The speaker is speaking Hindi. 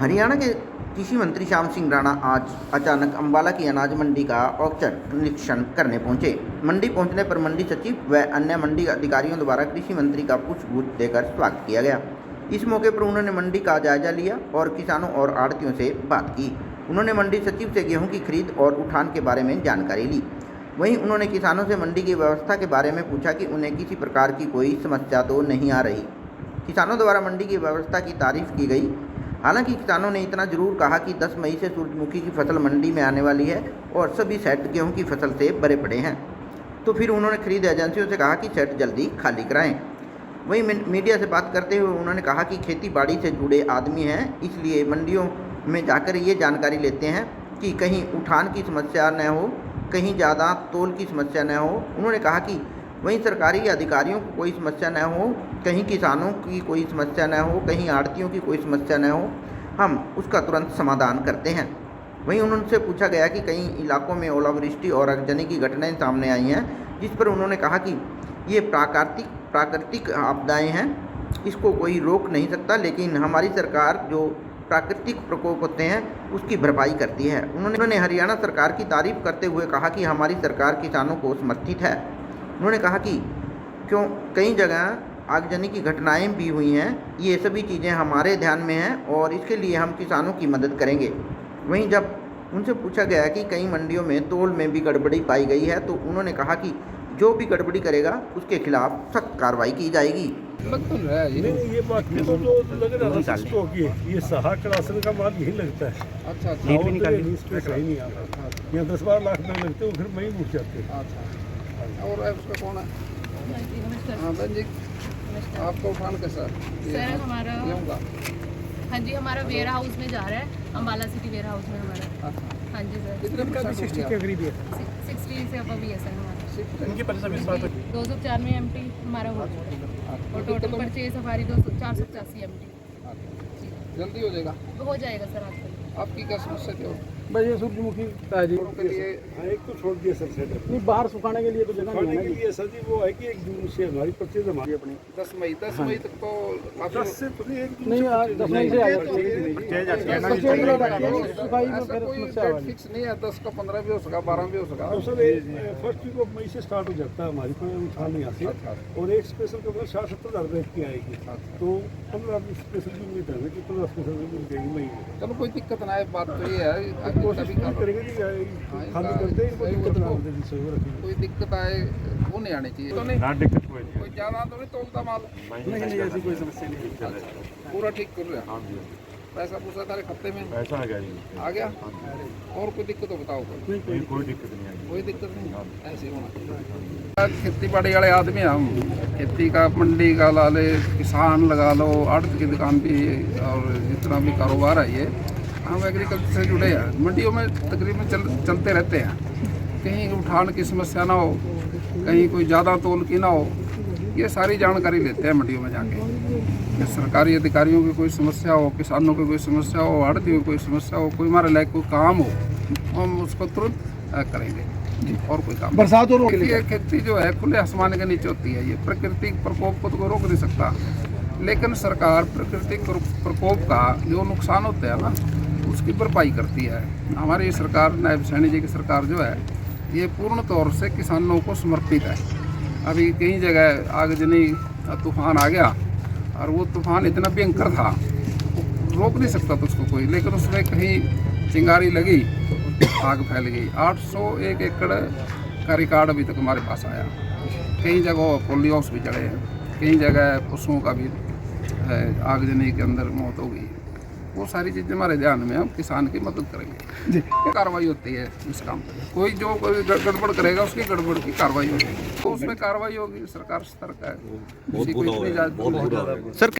हरियाणा के कृषि मंत्री श्याम सिंह राणा आज अचानक अंबाला की अनाज मंडी का औचक निरीक्षण करने पहुंचे। मंडी पहुंचने पर मंडी सचिव व अन्य मंडी अधिकारियों द्वारा कृषि मंत्री का पुष्पगुच्छ देकर स्वागत किया गया। इस मौके पर उन्होंने मंडी का जायजा लिया और किसानों और आढ़तियों से बात की। उन्होंने मंडी सचिव से गेहूँ की खरीद और उठान के बारे में जानकारी ली। वहीं उन्होंने किसानों से मंडी की व्यवस्था के बारे में पूछा कि उन्हें किसी प्रकार की कोई समस्या तो नहीं आ रही। किसानों द्वारा मंडी की व्यवस्था की तारीफ की गई। हालांकि किसानों ने इतना जरूर कहा कि 10 मई से सूरजमुखी की फसल मंडी में आने वाली है और सभी सेट गेहूं की फसल से भरे पड़े हैं। तो फिर उन्होंने खरीद एजेंसियों से कहा कि सेट जल्दी खाली कराएं। वहीं मीडिया से बात करते हुए उन्होंने कहा कि खेती बाड़ी से जुड़े आदमी हैं, इसलिए मंडियों में जाकर ये जानकारी लेते हैं कि कहीं उठान की समस्या न हो, कहीं ज़्यादा तोल की समस्या न हो। उन्होंने कहा कि वहीं सरकारी अधिकारियों को कोई समस्या न हो, कहीं किसानों की कोई समस्या न हो, कहीं आढ़तियों की कोई समस्या न हो, हम उसका तुरंत समाधान करते हैं। वहीं उनसे पूछा गया कि कई इलाकों में ओलावृष्टि और आगजनी की घटनाएं सामने आई हैं, जिस पर उन्होंने कहा कि ये प्राकृतिक आपदाएं हैं, इसको कोई रोक नहीं सकता, लेकिन हमारी सरकार जो प्राकृतिक प्रकोप होते हैं उसकी भरपाई करती है। उन्होंने हरियाणा सरकार की तारीफ करते हुए कहा कि हमारी सरकार किसानों को समर्थित है। उन्होंने कहा कि कई जगह आगजनी की घटनाएं भी हुई हैं, ये सभी चीज़ें हमारे ध्यान में हैं और इसके लिए हम किसानों की मदद करेंगे। वहीं जब उनसे पूछा गया कि कई मंडियों में तोल में भी गड़बड़ी पाई गई है, तो उन्होंने कहा कि जो भी गड़बड़ी करेगा उसके खिलाफ सख्त कार्रवाई की जाएगी। नहीं, ये बाकी तो जो लग रहा था स्टॉक ये सहा क्लासन का माल यही लगता है। अच्छा लीड भी निकालनी इसमें सही नहीं आता। यहाँ 10-12 लाख रुपए लगते हैं, फिर वहीं उठ जाते हैं। अच्छा, और उसका कौन है? हाँ बहन जी, आपका उठान कैसा है? सर हमारा गेहूं का? हाँ जी, हमारा वेयर हाउस में जा रहा है, अम्बाला सिटी वेयर हाउस में हमारा। हाँ जी सर, कितने का 60 के करीब है? 60 से अब भी है सर हमारा। इनकी 15-20 294 MT हमारा हो चुका है और टोटल परचेज हमारी 485 MT। जल्दी हो जाएगा? हो जाएगा सर आपका। आपकी क्या समस्या थी? भाई ये सूरजमुखी का है जी। के लिए एक तो छोड़ दिया सर सेट नहीं, बाहर सुखाने के लिए तो जगह खाने नहीं के है लिए सर जी वो है कि 1 जून से हमारी परचेज हमारी अपनी 10 मई तक तो 10 से तो नहीं 1 जून नहीं, आज 10 मई से आएगा। ऐसा सुखाई में फिर कोई समस्या डेट वाली। फिक्स नहीं है। 10 का 15 भी हो सका, 12 भी हो सका। तो sir first week of May से स्टार्ट हो जाता है हमारी कोई उठान नहीं आती और एक स्पेशल तो 60-70 हज़ार रुपये की आएगी, तो 15 स्पेशल भी उम्मीद है कि 15 स्पेशल भी मिल जाएगी मई में। चलो कोई दिक्कत ना है। बात तो ये है कोशिश पूरी करेंगे कि खाली करते हैं, इनको दिक्कत ना होने दें, सही रखेंगे। कोई दिक्कत आए वो नहीं आनी चाहिए। तो नहीं ना दिक्कत कोई नहीं, कोई ज़्यादा तो नहीं तोलता माल? नहीं ऐसी कोई समस्या नहीं है। पूरा ठीक कर रहे हैं। हाँ जी, पैसा पूछा था हफ्ते में पैसा आ गया जी। आ गया। और कोई दिक्कत हो बताओ? कोई दिक्कत नहीं आई। कोई दिक्कत नहीं, ऐसे होना चाहिए। खेती बाड़ी वाले आदमी हम, खेती का मंडी का ला ले, किसान लगा लो, आड़त की दुकान भी और जितना भी कारोबार है ये हम एग्रीकल्चर से जुड़े हैं। मंडियों में तकरीबन चलते रहते हैं। कहीं उठान की समस्या ना हो, कहीं कोई ज़्यादा तोल की ना हो, ये सारी जानकारी लेते हैं मंडियों में जाके। सरकारी अधिकारियों की कोई समस्या हो, किसानों की कोई समस्या हो, आड़तियों की कोई समस्या हो, कोई हमारे लायक कोई काम हो, हम उसको तुरंत करेंगे और कोई काम बरसात और ये खेती जो है खुले आसमान के नीचे होती है। ये प्राकृतिक प्रकोप को तो कोई रोक नहीं सकता, लेकिन सरकार प्राकृतिक प्रकोप का जो नुकसान होता है ना उसकी भरपाई करती है। हमारी सरकार, नायब सैनी जी की सरकार जो है ये पूर्ण तौर से किसानों को समर्पित है। अभी कई जगह आगजनी तूफान आ गया और वो तूफान इतना भयंकर था, रोक नहीं सकता था उसको कोई, लेकिन उसमें कहीं चिंगारी लगी, आग फैल गई। 801 एकड़ का रिकॉर्ड अभी तक हमारे पास आया। कई जगह पोलियो हाउस भी चढ़े हैं, कई जगह पशुओं का भी आगजनी के अंदर मौत हो गई। वो सारी चीज़ें हमारे ध्यान में, हम किसान की मदद करेंगे जी। कार्रवाई होती है इस काम पर। कोई जो कोई गड़बड़ करेगा उसकी गड़बड़ की कार्रवाई होगी, तो उसमें कार्रवाई होगी। सरकार सतर्क है, किसी को इतनी ज़्यादा सर